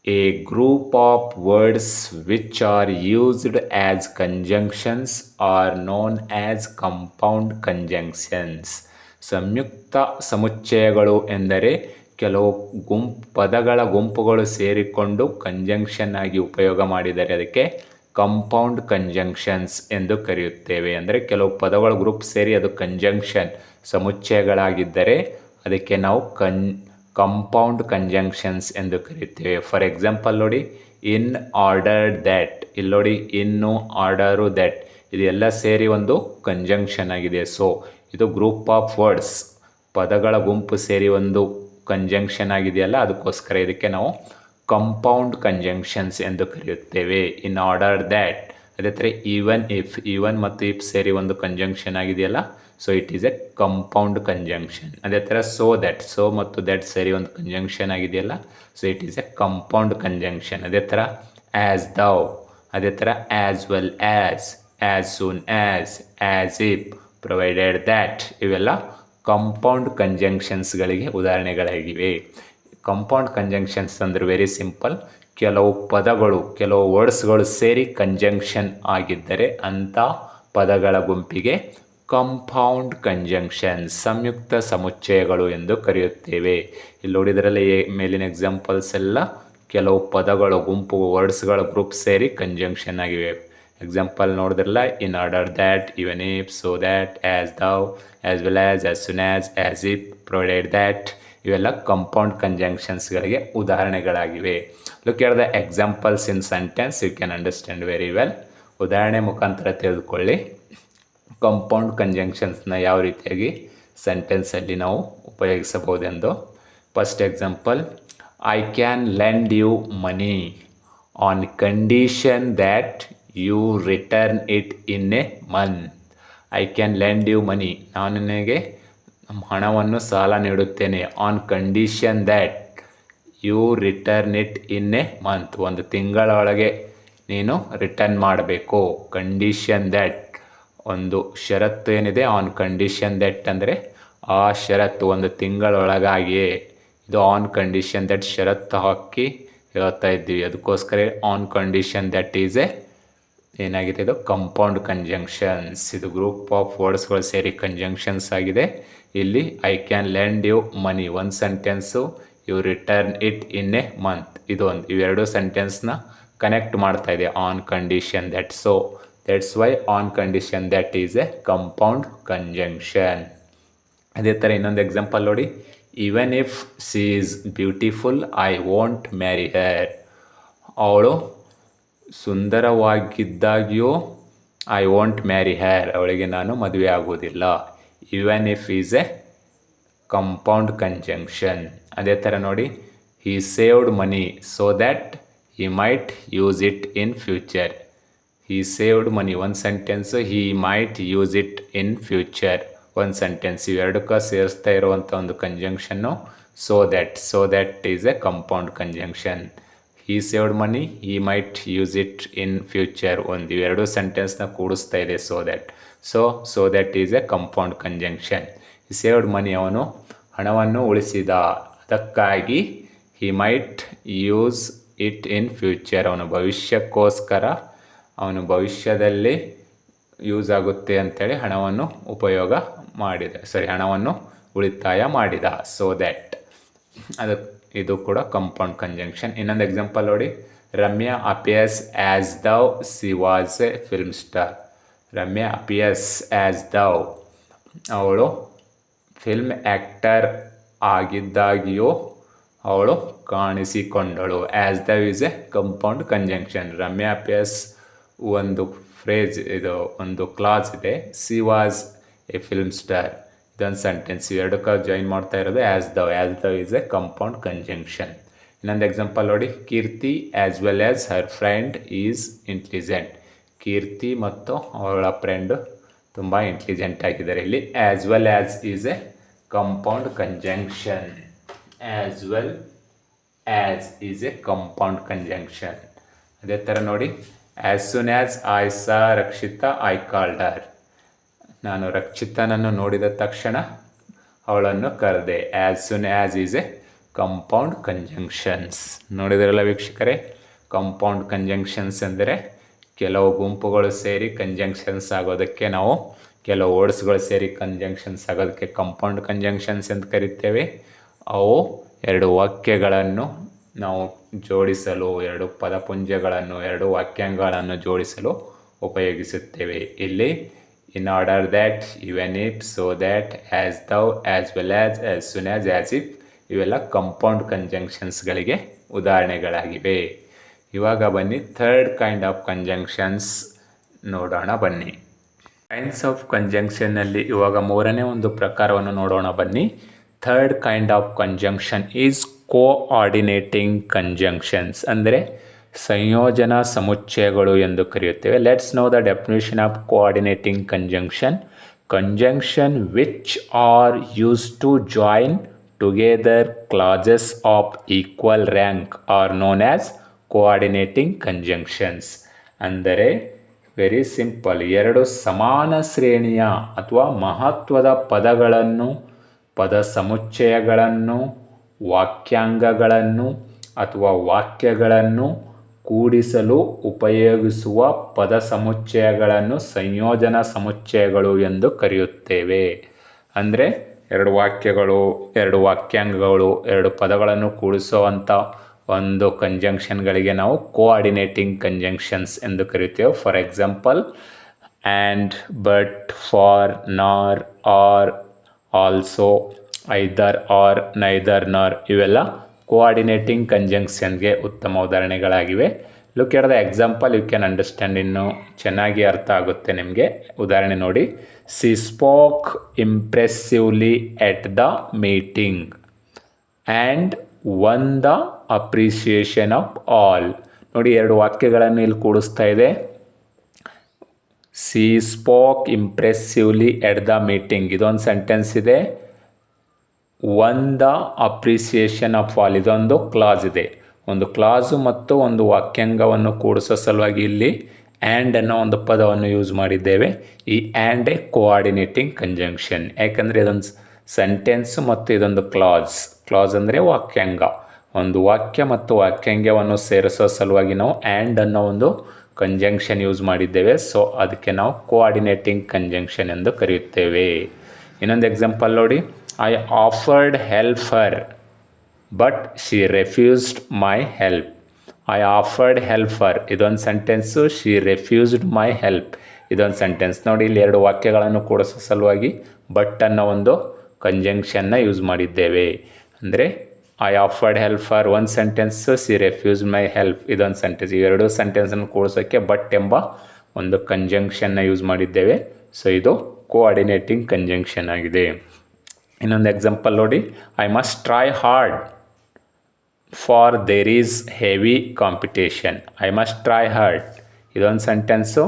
A group of words which are used as conjunctions are known as compound conjunctions. ಸಂಯುಕ್ತ ಸಮುಚ್ಚಯಗಳು ಎಂದರೆ ಕೆಲವು ಪದಗಳ ಗುಂಪುಗಳು ಸೇರಿಕೊಂಡು ಕಂಜಂಕ್ಷನ್ ಆಗಿ ಉಪಯೋಗ ಮಾಡಿದರೆ ಅದಕ್ಕೆ ಕಂಪೌಂಡ್ ಕಂಜಂಕ್ಷನ್ಸ್ ಎಂದು ಕರೆಯುತ್ತೇವೆ. ಅಂದರೆ ಕೆಲವು ಪದಗಳ ಗ್ರೂಪ್ ಸೇರಿ ಅದು ಕಂಜಂಕ್ಷನ್ ಸಮುಚ್ಚಯಗಳಾಗಿದ್ದರೆ ಅದಕ್ಕೆ ನಾವು ಕಂಪೌಂಡ್ ಕಂಜಂಕ್ಷನ್ಸ್ ಎಂದು ಕರೆಯುತ್ತೇವೆ. ಫಾರ್ ಎಕ್ಸಾಂಪಲ್ ನೋಡಿ, ಇನ್ ಆರ್ಡರ್ ದ್ಯಾಟ್. ಇಲ್ಲಿ ನೋಡಿ, ಇನ್ನು, ಆರ್ಡರು, ದ್ಯಾಟ್ ಇದೆಲ್ಲ ಸೇರಿ ಒಂದು ಕಂಜಂಕ್ಷನ್ ಆಗಿದೆ. ಸೊ ಇದು ಗ್ರೂಪ್ ಆಫ್ ವರ್ಡ್ಸ್, ಪದಗಳ ಗುಂಪು ಸೇರಿ ಒಂದು ಕಂಜಂಕ್ಷನ್ ಆಗಿದೆಯಲ್ಲ, ಅದಕ್ಕೋಸ್ಕರ ಇದಕ್ಕೆ ನಾವು ಕಂಪೌಂಡ್ ಕಂಜಂಕ್ಷನ್ಸ್ ಎಂದು ಕರೆಯುತ್ತೇವೆ. ಇನ್ ಆರ್ಡರ್ ದ್ಯಾಟ್, ಅದೇ ಥರ ಈವನ್ ಇಫ್, ಈವನ್ ಮತ್ತು ಇಫ್ ಸೇರಿ ಒಂದು ಕಂಜಂಕ್ಷನ್ ಆಗಿದೆಯಲ್ಲ, so it is a compound conjunction. ಅದೇ ಥರ ಸೋ ದ್ಯಾಟ್, ಸೋ ಮತ್ತು ದ್ಯಾಟ್ ಸೇರಿ ಒಂದು ಕಂಜಂಕ್ಷನ್ ಆಗಿದೆಯಲ್ಲ, so it is a compound conjunction. ಅದೇ ಥರ ಆ್ಯಸ್ ದೌ, ಅದೇ ಥರ as well as soon as if, provided that, ಇವೆಲ್ಲ ಕಂಪೌಂಡ್ ಕಂಜಂಕ್ಷನ್ಸ್ಗಳಿಗೆ ಉದಾಹರಣೆಗಳಾಗಿವೆ. ಕಂಪೌಂಡ್ ಕಂಜಂಕ್ಷನ್ಸ್ ಅಂದರೆ ವೆರಿ ಸಿಂಪಲ್. ಕೆಲವು ಪದಗಳು, ಕೆಲವು ವರ್ಡ್ಸ್ಗಳು ಸೇರಿ ಕಂಜಂಕ್ಷನ್ ಆಗಿದ್ದರೆ ಅಂಥ ಪದಗಳ ಗುಂಪಿಗೆ ಕಂಪೌಂಡ್ ಕಂಜಂಕ್ಷನ್ಸ್, ಸಂಯುಕ್ತ ಸಮುಚ್ಚಯಗಳು ಎಂದು ಕರೆಯುತ್ತೇವೆ. ಇಲ್ಲಿ ನೋಡಿದ್ರಲ್ಲಿ ಮೇಲಿನ ಎಕ್ಸಾಂಪಲ್ಸ್ ಎಲ್ಲ ಕೆಲವು ಪದಗಳು ಗುಂಪು, ವರ್ಡ್ಸ್ಗಳ ಗ್ರೂಪ್ ಸೇರಿ ಕಂಜಂಕ್ಷನ್ ಆಗಿವೆ. ಎಕ್ಸಾಂಪಲ್ ನೋಡಿದ್ರಲ್ಲ, in order that, even if, so that, as though, as well as soon as if, provided that, ಇವೆಲ್ಲ ಕಂಪೌಂಡ್ ಕಂಜಂಕ್ಷನ್ಸ್ಗಳಿಗೆ ಉದಾಹರಣೆಗಳಾಗಿವೆ. Look at the examples in sentence, you can understand very well. ಉದಾಹರಣೆ ಮುಖಾಂತರ ತಿಳಿದುಕೊಳ್ಳಿ ಕಂಪೌಂಡ್ ಕಂಜಂಕ್ಷನ್ಸ್ನ ಯಾವ ರೀತಿಯಾಗಿ ಸೆಂಟೆನ್ಸಲ್ಲಿ ನಾವು ಉಪಯೋಗಿಸಬಹುದೆಂದು. First example, I can lend you money on condition that you return it in a month. I can lend you money, ನಾನು ನಿನಗೆ ಹಣವನ್ನು ಸಾಲ ನೀಡುತ್ತೇನೆ. On condition that you return it in a month, ಒಂದು ತಿಂಗಳೊಳಗೆ ನೀನು ರಿಟರ್ನ್ ಮಾಡಬೇಕು. ಕಂಡೀಷನ್ ದ್ಯಾಟ್, ಒಂದು ಷರತ್ತು ಏನಿದೆ, ಆನ್ ಕಂಡೀಷನ್ ದ್ಯಾಟ್ ಅಂದರೆ ಆ ಷರತ್ತು ಒಂದು ತಿಂಗಳೊಳಗಾಗಿಯೇ. ಇದು ಆನ್ ಕಂಡೀಷನ್ ದ್ಯಾಟ್ ಷರತ್ತು ಹಾಕಿ ಹೇಳ್ತಾ ಇದ್ದೀವಿ, ಅದಕ್ಕೋಸ್ಕರ on condition that is a ಏನಾಗಿದೆ, ಇದು ಕಂಪೌಂಡ್ ಕಂಜಂಕ್ಷನ್ಸ್. ಇದು ಗ್ರೂಪ್ ಆಫ್ ವರ್ಡ್ಸ್ಗಳು ಸೇರಿ ಕಂಜಂಕ್ಷನ್ಸ್ ಆಗಿದೆ. ಇಲ್ಲಿ I can lend you money ಒಂದು sentence, you return it in a month ಇದೊಂದು, ಇವೆರಡು ಸೆಂಟೆನ್ಸ್ನ ಕನೆಕ್ಟ್ ಮಾಡ್ತಾ ಇದೆ on condition that. So that's why on condition that is a compound conjunction. ಅದೇ ಥರ ಇನ್ನೊಂದು ಎಕ್ಸಾಂಪಲ್ ನೋಡಿ, even if she is beautiful I won't marry her. ಅವಳು ಸುಂದರವಾಗಿದ್ದಾಗ್ಯೂ ಐ ವೋಂಟ್ ಮ್ಯಾರಿ ಹರ್, ಅವಳಿಗೆ ನಾನು ಮದುವೆ ಆಗುವುದಿಲ್ಲ. Even if is a compound conjunction. ಅದೇ ಥರ ನೋಡಿ, he saved money so that he might use it in future. He saved money ಒಂದು sentence, he might use it in future ಒಂದು ಸೆಂಟೆನ್ಸ್. ಇವೆರಡಕ್ಕೆ ಸೇರಿಸ್ತಾ ಇರುವಂಥ ಒಂದು conjunction so that is a compound conjunction. He saved money, he might use it in future ಒಂದು, ಇವೆರಡು ಸೆಂಟೆನ್ಸ್ನ ಕೂಡಿಸ್ತಾ ಇದೆ so that is a compound conjunction. He saved ಮನಿ, ಅವನು ಹಣವನ್ನು ಉಳಿಸಿದ, ಅದಕ್ಕಾಗಿ ಹಿ might use it in future, ಅವನು ಭವಿಷ್ಯಕ್ಕೋಸ್ಕರ, ಅವನು ಭವಿಷ್ಯದಲ್ಲಿ ಯೂಸ್ ಆಗುತ್ತೆ ಅಂಥೇಳಿ ಹಣವನ್ನು ಹಣವನ್ನು ಉಳಿತಾಯ ಮಾಡಿದ. ಸೊ ದ್ಯಾಟ್ ಇದು ಕೂಡ ಕಂಪೌಂಡ್ ಕಂಜಂಕ್ಷನ್. ಇನ್ನೊಂದು ಎಕ್ಸಾಂಪಲ್ ನೋಡಿ, Ramya appears as though she was a film star. Ramya appears as though, ಅವಳು ಫಿಲ್ಮ್ ಆ್ಯಕ್ಟರ್ ಆಗಿದ್ದಾಗಿಯೂ ಅವಳು ಕಾಣಿಸಿಕೊಂಡಳು. As though is a compound conjunction. Ramya appears ಒಂದು ಫ್ರೇಜ್, ಇದು ಒಂದು ಕ್ಲಾಸ್ ಇದೆ. She was a film star, ಇದೊಂದು ಸೆಂಟೆನ್ಸ್. ಎರಡಕ್ಕೆ ಜಾಯಿನ್ ಮಾಡ್ತಾ ಇರೋದು as though is a compound conjunction. ಇನ್ನೊಂದು ಎಕ್ಸಾಂಪಲ್ ನೋಡಿ. Keerthi as well as her friend is intelligent. Keerthi ಮತ್ತು ಅವಳ ಫ್ರೆಂಡು ತುಂಬ ಇಂಟೆಲಿಜೆಂಟ್ ಆಗಿದ್ದಾರೆ. ಇಲ್ಲಿ as well as is a compound conjunction. As well as is a compound conjunction. ಅದೇ ಥರ ನೋಡಿ. As soon as I saw Rakshita I called her. ನಾನು ರಕ್ಷಿತನನ್ನು ನೋಡಿದ ತಕ್ಷಣ ಅವಳನ್ನು ಕರೆದೆ. As soon as is a compound conjunctions. ನೋಡಿದ್ರಲ್ಲ ವೀಕ್ಷಕರೇ, ಕಂಪೌಂಡ್ ಕಂಜಂಕ್ಷನ್ಸ್ ಅಂದರೆ ಕೆಲವು ಗುಂಪುಗಳು ಸೇರಿ ಕಂಜಂಕ್ಷನ್ಸ್ ಆಗೋದಕ್ಕೆ, ನಾವು ಕೆಲವು ವರ್ಡ್ಸ್ಗಳು ಸೇರಿ ಕಂಜಂಕ್ಷನ್ಸ್ ಆಗೋದಕ್ಕೆ ಕಂಪೌಂಡ್ ಕಂಜಂಕ್ಷನ್ಸ್ ಅಂತ ಕರಿತೇವೆ. ಅವು ಎರಡು ವಾಕ್ಯಗಳನ್ನು ನಾವು ಜೋಡಿಸಲು, ಎರಡು ಪದಪುಂಜಗಳನ್ನು, ಎರಡು ವಾಕ್ಯಾಂಗಗಳನ್ನು ಜೋಡಿಸಲು ಉಪಯೋಗಿಸುತ್ತೇವೆ. ಇಲ್ಲಿ ಇನ್ order that, even if, so that, as though, as well as soon as, as if ಇವೆಲ್ಲ ಕಂಪೌಂಡ್ ಕಂಜಂಕ್ಷನ್ಸ್ಗಳಿಗೆ ಉದಾಹರಣೆಗಳಾಗಿವೆ. ಇವಾಗ ಬನ್ನಿ ಥರ್ಡ್ ಕೈಂಡ್ ಆಫ್ ಕಂಜಂಕ್ಷನ್ಸ್ ನೋಡೋಣ ಬನ್ನಿ. ಕೈಂಡ್ಸ್ ಆಫ್ ಕಂಜಂಕ್ಷನ್ನಲ್ಲಿ ಇವಾಗ ಮೂರನೇ ಒಂದು ಪ್ರಕಾರವನ್ನು ನೋಡೋಣ ಬನ್ನಿ. Third kind of conjunction is coordinating conjunctions, ಅಂದರೆ ಸಂಯೋಜನಾ ಸಮುಚ್ಚಯಗಳು ಎಂದು ಕರೆಯುತ್ತೇವೆ. Let's know the definition of coordinating conjunction. Conjunction which are use to join together clauses of equal rank are known as coordinating conjunctions. ಅಂದರೆ ವೆರಿ ಸಿಂಪಲ್, ಎರಡು ಸಮಾನ ಶ್ರೇಣಿಯ ಅಥವಾ ಮಹತ್ವದ ಪದಗಳನ್ನು, ಪದ ಸಮುಚ್ಚಯಗಳನ್ನು, ವಾಕ್ಯಾಂಗಗಳನ್ನು ಅಥವಾ ವಾಕ್ಯಗಳನ್ನು ಕೂಡಿಸಲು ಉಪಯೋಗಿಸುವ ಪದ ಸಮುಚ್ಚಯಗಳನ್ನು ಸಂಯೋಜನಾ ಸಮುಚ್ಚಯಗಳು ಎಂದು ಕರೆಯುತ್ತೇವೆ. ಅಂದರೆ ಎರಡು ವಾಕ್ಯಗಳು, ಎರಡು ವಾಕ್ಯಾಂಗಗಳು, ಎರಡು ಪದಗಳನ್ನು ಕೂಡಿಸುವಂಥ ಒಂದು ಕಂಜಂಕ್ಷನ್ಗಳಿಗೆ ನಾವು ಕೋಆರ್ಡಿನೇಟಿಂಗ್ ಕಂಜಂಕ್ಷನ್ಸ್ ಎಂದು ಕರಿತೇವೆ. For example, and, but, for, nor, or, also, either, or, neither, nor ಇವೆಲ್ಲ ಕೋಆರ್ಡಿನೇಟಿಂಗ್ ಕಂಜಂಕ್ಷನ್ಗೆ ಉತ್ತಮ ಉದಾಹರಣೆಗಳಾಗಿವೆ. Look at the example, you can understand. ಇನ್ನೂ ಚೆನ್ನಾಗಿ ಅರ್ಥ ಆಗುತ್ತೆ ನಿಮಗೆ. ಉದಾಹರಣೆ ನೋಡಿ. She spoke impressively at the meeting and won the appreciation of all. ನೋಡಿ, ಎರಡು ವಾಕ್ಯಗಳನ್ನು ಇಲ್ಲಿ ಕೂಡಿಸ್ತಾ ಇದೆ. She spoke impressively at the meeting ಇದೊಂದು ಸೆಂಟೆನ್ಸ್ ಇದೆ. Won the appreciation of all ಇದೊಂದು ಕ್ಲಾಸ್ ಇದೆ. ಒಂದು ಕ್ಲಾಸು ಮತ್ತು ಒಂದು ವಾಕ್ಯಾಂಗವನ್ನು ಕೂಡಿಸೋ ಸಲುವಾಗಿ ಇಲ್ಲಿ ಆ್ಯಂಡ್ ಅನ್ನೋ ಒಂದು ಪದವನ್ನು ಯೂಸ್ ಮಾಡಿದ್ದೇವೆ. ಈ ಆ್ಯಂಡ್ ಎ ಕೋಆರ್ಡಿನೇಟಿಂಗ್ ಕಂಜಂಕ್ಷನ್. ಯಾಕಂದರೆ ಇದೊಂದು ಸೆಂಟೆನ್ಸು ಮತ್ತು ಇದೊಂದು ಕ್ಲಾಸ್ ಅಂದರೆ ವಾಕ್ಯಾಂಗ. ಒಂದು ವಾಕ್ಯ ಮತ್ತು ವಾಕ್ಯಾಂಗವನ್ನು ಸೇರಿಸೋ ಸಲುವಾಗಿ ನಾವು ಆ್ಯಂಡ್ ಅನ್ನೋ ಒಂದು ಕಂಜಂಕ್ಷನ್ ಯೂಸ್ ಮಾಡಿದ್ದೇವೆ. ಸೊ ಅದಕ್ಕೆ ನಾವು ಕೋಆರ್ಡಿನೇಟಿಂಗ್ ಕಂಜಂಕ್ಷನ್ ಎಂದು ಕರೆಯುತ್ತೇವೆ. ಇನ್ನೊಂದು ಎಕ್ಸಾಂಪಲ್ ನೋಡಿ. I offered help her but she refused my help. I offered help her ಇದೊಂದು sentence. She refused my help ಇದೊಂದು ಸೆಂಟೆನ್ಸ್. ನೋಡಿ, ಇಲ್ಲಿ ಎರಡು ವಾಕ್ಯಗಳನ್ನು ಕೂಡಿಸೋ ಸಲುವಾಗಿ ಬಟ್ ಅನ್ನೋ ಒಂದು ಕಂಜಂಕ್ಷನ್ನ ಯೂಸ್ ಮಾಡಿದ್ದೇವೆ. ಅಂದರೆ ಐ ಆಫರ್ಡ್ ಹೆಲ್ಪ್ ಫಾರ್ ಒಂದು sentence, she refused my help ಇದೊಂದು ಸೆಂಟೆನ್ಸ್. ಇವೆರಡು ಸೆಂಟೆನ್ಸನ್ನು ಕೂಡಿಸೋಕ್ಕೆ ಬಟ್ ಎಂಬ ಒಂದು ಕಂಜಂಕ್ಷನ್ನ ಯೂಸ್ ಮಾಡಿದ್ದೇವೆ. ಸೊ ಇದು ಕೋಆರ್ಡಿನೇಟಿಂಗ್ ಕಂಜಂಕ್ಷನ್ ಆಗಿದೆ. ಇನ್ನೊಂದು ಎಕ್ಸಾಂಪಲ್ ನೋಡಿ. I must try hard for there is heavy competition. I must try hard ಇದೊಂದು sentence.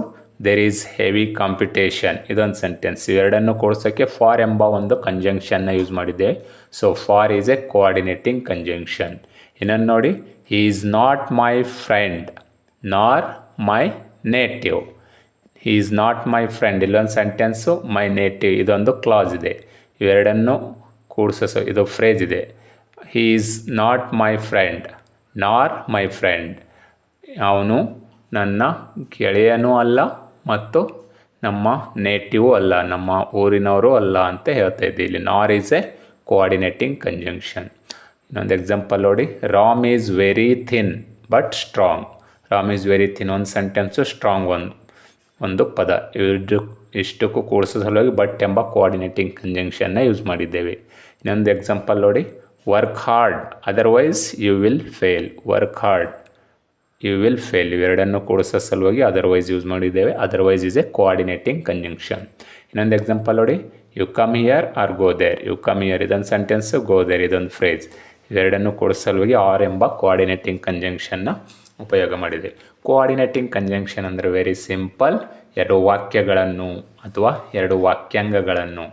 There is heavy competition ಇದೊಂದು ಸೆಂಟೆನ್ಸ್. ಇವೆರಡನ್ನು ಕೂಡಿಸೋಕ್ಕೆ ಫಾರ್ ಎಂಬ ಒಂದು ಕಂಜಂಕ್ಷನ್ನ ಯೂಸ್ ಮಾಡಿದ್ದೇವೆ. So for is a coordinating conjunction. ಇನ್ನೊಂದು ನೋಡಿ. ಹಿ is not my friend nor my native. He is not my friend ಇಲ್ಲೊಂದು ಸೆಂಟೆನ್ಸು. ಮೈ ನೇಟಿವ್ ಇದೊಂದು ಕ್ಲಾಸ್ ಇದೆ. ಇವೆರಡನ್ನು ಕೂಡಿಸೋ ಇದು ಫ್ರೇಜ್ ಇದೆ. He is not my friend nor my friend. ಅವನು ನನ್ನ ಗೆಳೆಯನೂ ಅಲ್ಲ ಮತ್ತು ನಮ್ಮ ನೇಟಿವ್ ಅಲ್ಲ, ನಮ್ಮ ಊರಿನವರು ಅಲ್ಲ ಅಂತ ಹೇಳ್ತಾ ಇದ್ದೆ. ಇಲ್ಲಿ ನಾರ್ ಈಸ್ ಎ ಕೋಆರ್ಡಿನೇಟಿಂಗ್ ಕಂಜಂಕ್ಷನ್. ಇನ್ನೊಂದು ಎಕ್ಸಾಂಪಲ್ ನೋಡಿ. Ram is very thin but strong. Ram is very thin ಒಂದು ಸೆಂಟೆನ್ಸು ಸ್ಟ್ರಾಂಗ್ ಒಂದು ಪದ. ಇಷ್ಟಕ್ಕೂ ಕೂಡಿಸೋ ಸಲುವಾಗಿ ಬಟ್ ಎಂಬ ಕೋಆರ್ಡಿನೇಟಿಂಗ್ ಕಂಜಂಕ್ಷನ್ನ ಯೂಸ್ ಮಾಡಿದ್ದೇವೆ. ಇನ್ನೊಂದು ಎಕ್ಸಾಂಪಲ್ ನೋಡಿ, work hard otherwise you will fail. Work hard you will fail ಇವೆರಡನ್ನು ಕೂಡಿಸೋ ಸಲುವಾಗಿ ಅದರ್ವೈಸ್ ಯೂಸ್ ಮಾಡಿದ್ದೇವೆ. Otherwise is a coordinating conjunction. ಇನ್ನೊಂದು ಎಕ್ಸಾಂಪಲ್ ನೋಡಿ, you come here or go there. You come here ಇದೊಂದು ಸೆಂಟೆನ್ಸು, ಗೋ ದೇರ್ ಇದೊಂದು ಫ್ರೇಸ್. ಇವೆರಡನ್ನು ಕೂಡಿಸೋ ಸಲುವಾಗಿ ಆರ್ ಎಂಬ ಕೋಆರ್ಡಿನೇಟಿಂಗ್ ಕಂಜಂಕ್ಷನ್ನ ಉಪಯೋಗ ಮಾಡಿದೆ. ಕೋಆರ್ಡಿನೇಟಿಂಗ್ ಕಂಜಂಕ್ಷನ್ ಅಂದರೆ ವೆರಿ ಸಿಂಪಲ್. ಎರಡು ವಾಕ್ಯಗಳನ್ನು ಅಥವಾ ಎರಡು ವಾಕ್ಯಾಂಗಗಳನ್ನು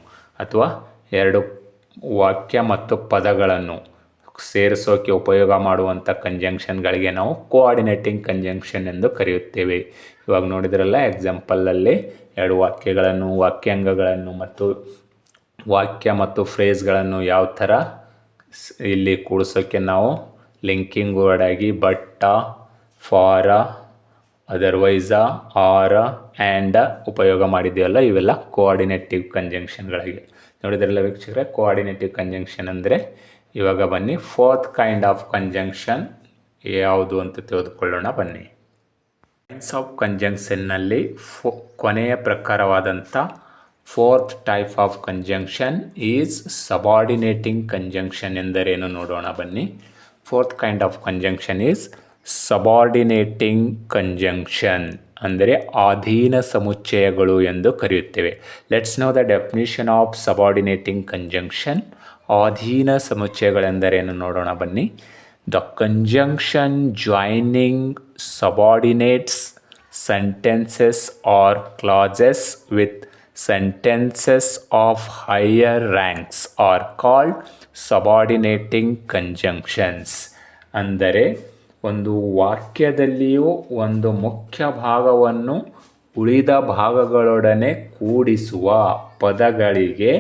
ಅಥವಾ ಎರಡು ವಾಕ್ಯ ಮತ್ತು ಪದಗಳನ್ನು ಸೇರಿಸೋಕೆ ಉಪಯೋಗ ಮಾಡುವಂಥ ಕಂಜಂಕ್ಷನ್ಗಳಿಗೆ ನಾವು ಕೋಆರ್ಡಿನೇಟಿಂಗ್ ಕಂಜಂಕ್ಷನ್ ಎಂದು ಕರೆಯುತ್ತೇವೆ. ಇವಾಗ ನೋಡಿದ್ರಲ್ಲ ಎಕ್ಸಾಂಪಲಲ್ಲಿ ಎರಡು ವಾಕ್ಯಗಳನ್ನು, ವಾಕ್ಯಾಂಗಗಳನ್ನು ಮತ್ತು ವಾಕ್ಯ ಮತ್ತು ಫ್ರೇಸ್ಗಳನ್ನು ಯಾವ ಥರ ಇಲ್ಲಿ ಕೂಡಿಸೋಕ್ಕೆ ನಾವು ಲಿಂಕಿಂಗ್ ವರ್ಡ್ ಆಗಿ ಬಟ್, ಫಾರ, ಅದರ್ವೈಸ, ಆರ, ಆ್ಯಂಡ ಉಪಯೋಗ ಮಾಡಿದ್ದೀವಲ್ಲ, ಇವೆಲ್ಲ ಕೋಆರ್ಡಿನೇಟಿವ್ ಕಂಜಂಕ್ಷನ್ಗಳಿಗೆ. ನೋಡಿದ್ರಲ್ಲ ವೀಕ್ಷಕರೇ, ಕೋಆರ್ಡಿನೇಟಿವ್ ಕಂಜಂಕ್ಷನ್ ಅಂದರೆ ಇವಾಗ ಬನ್ನಿ ಫೋರ್ತ್ ಕೈಂಡ್ ಆಫ್ ಕಂಜಂಕ್ಷನ್ ಯಾವುದು ಅಂತ ತಿಳಿದುಕೊಳ್ಳೋಣ ಬನ್ನಿ. ಕೈಂಡ್ಸ್ ಆಫ್ ಕಂಜಂಕ್ಷನ್ನಲ್ಲಿ ಕೊನೆಯ ಪ್ರಕಾರವಾದಂಥ fourth type of conjunction is subordinating conjunction ಎಂದರೇನು ನೋಡೋಣ ಬನ್ನಿ. Fourth kind of conjunction is subordinating conjunction ಅಂದರೆ ಅಧೀನ ಸಮುಚ್ಚಯಗಳು ಎಂದು ಕರೆಯುತ್ತೇವೆ. Let's know the definition of subordinating conjunction. ಅಧೀನ ಸಮುಚ್ಚಯಗಳೆಂದರೇನು ನೋಡೋಣ ಬನ್ನಿ. The conjunction joining subordinates sentences or clauses with sentences of higher ranks are called subordinating conjunctions. ಅಂದರೆ ಒಂದು ವಾಕ್ಯದಲ್ಲಿಯೂ ಒಂದು ಮುಖ್ಯ ಭಾಗವನ್ನು ಉಳಿದ ಭಾಗಗಳೊಡನೆ ಕೂಡಿಸುವ ಪದಗಳಿಗೆ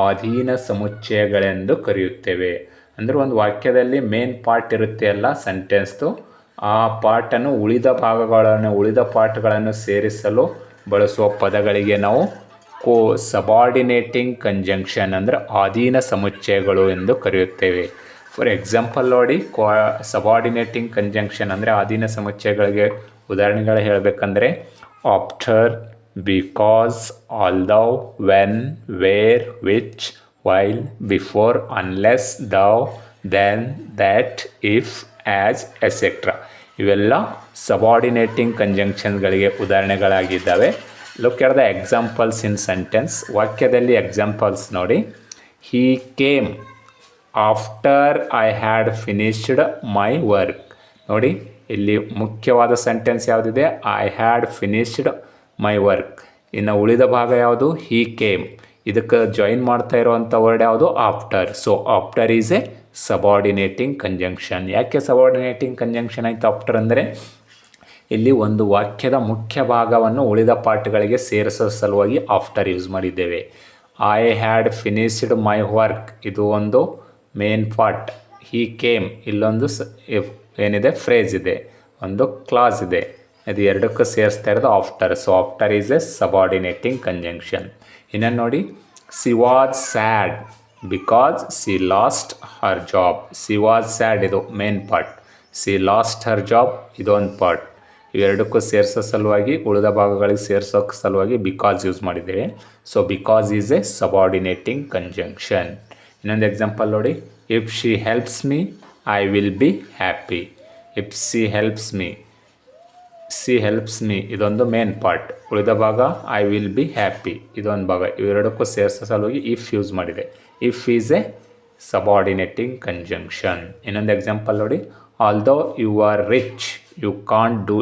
ಅಧೀನ ಸಮುಚ್ಚಯಗಳೆಂದು ಕರೆಯುತ್ತೇವೆ. ಅಂದರೆ ಒಂದು ವಾಕ್ಯದಲ್ಲಿ ಮೇನ್ ಪಾರ್ಟ್ ಇರುತ್ತೆ ಅಲ್ಲ ಸೆಂಟೆನ್ಸ್ದು, ಆ ಪಾರ್ಟನ್ನು ಉಳಿದ ಪಾರ್ಟ್ಗಳನ್ನು ಸೇರಿಸಲು ಬಳಸುವ ಪದಗಳಿಗೆ ನಾವು ಸಬಾರ್ಡಿನೇಟಿಂಗ್ ಕಂಜಂಕ್ಷನ್ ಅಂದರೆ ಅಧೀನ ಸಮುಚ್ಚಯಗಳು ಎಂದು ಕರೆಯುತ್ತೇವೆ. ಫಾರ್ ಎಕ್ಸಾಂಪಲ್ ನೋಡಿ, ಸಬಾರ್ಡಿನೇಟಿಂಗ್ ಕಂಜಂಕ್ಷನ್ ಅಂದರೆ ಅಧೀನ ಸಮುಚ್ಚಯಗಳಿಗೆ ಉದಾಹರಣೆಗಳು ಹೇಳಬೇಕಂದ್ರೆ after, because, although, when, where, which, while, before, unless, though, then, that, if, as, etcetera. ಇವೆಲ್ಲ ಸಬಾರ್ಡಿನೇಟಿಂಗ್ ಕಂಜಂಕ್ಷನ್ಗಳಿಗೆ ಉದಾಹರಣೆಗಳಾಗಿದ್ದಾವೆ. Look at the examples in sentence. ವಾಕ್ಯದಲ್ಲಿ ಎಕ್ಸಾಂಪಲ್ಸ್ ನೋಡಿ. He came after I had finished my work. ನೋಡಿ ಇಲ್ಲಿ ಮುಖ್ಯವಾದ ಸೆಂಟೆನ್ಸ್ ಯಾವುದಿದೆ, I had finished my work. ಇನ್ನು ಉಳಿದ ಭಾಗ ಯಾವುದು, ಹೀ ಕೇಮ್. ಇದಕ್ಕೆ ಜಾಯಿನ್ ಮಾಡ್ತಾ ಇರುವಂಥ ವರ್ಡ್ ಯಾವುದು, after. So after is a subordinating conjunction. ಯಾಕೆ ಸಬಾರ್ಡಿನೇಟಿಂಗ್ ಕಂಜಂಕ್ಷನ್ ಆಯಿತು ಆಫ್ಟರ್ ಅಂದರೆ, ಇಲ್ಲಿ ಒಂದು ವಾಕ್ಯದ ಮುಖ್ಯ ಭಾಗವನ್ನು ಉಳಿದ ಪಾರ್ಟ್ಗಳಿಗೆ ಸೇರಿಸೋ ಸಲುವಾಗಿ ಆಫ್ಟರ್ ಯೂಸ್ ಮಾಡಿದ್ದೇವೆ. I had finished my work ಇದು ಒಂದು ಮೇನ್ ಪಾರ್ಟ್. ಹೀ ಕೇಮ್ ಇಲ್ಲೊಂದು ಏನಿದೆ ಫ್ರೇಸ್ ಇದೆ, ಒಂದು ಕ್ಲಾಸ್ ಇದೆ. ಇದು ಎರಡಕ್ಕೂ ಸೇರಿಸ್ತಾ ಇರೋದು after. So after is a subordinating conjunction. ಇನ್ನೊಂದು ನೋಡಿ, she was sad because she lost her job. She was sad ಇದು main part, she lost her job ಇದೊಂದು ಪಾರ್ಟ್. ಇವೆರಡಕ್ಕೂ ಸೇರಿಸೋ ಸಲುವಾಗಿ, ಉಳಿದ ಭಾಗಗಳಿಗೆ ಸೇರಿಸೋಕೆ ಸಲುವಾಗಿ ಬಿಕಾಸ್ ಯೂಸ್ ಮಾಡಿದ್ದೇವೆ. So because is a subordinating conjunction. ಇನ್ನೊಂದು ಎಕ್ಸಾಂಪಲ್ ನೋಡಿ, if she helps me I will be happy. If she helps me ಇದೊಂದು ಮೇನ್ ಪಾರ್ಟ್. ಉಳಿದ ಭಾಗ ಐ ವಿಲ್ ಬಿ ಹ್ಯಾಪಿ ಇದೊಂದು ಭಾಗ. ಇವೆರಡಕ್ಕೂ ಸೇರಿಸೋ ಸಲುವಾಗಿ ಇಫ್ ಯೂಸ್ ಮಾಡಿದೆ. If is a subordinating conjunction. ಇನ್ನೊಂದು ಎಕ್ಸಾಂಪಲ್ ನೋಡಿ, although you are rich you can't do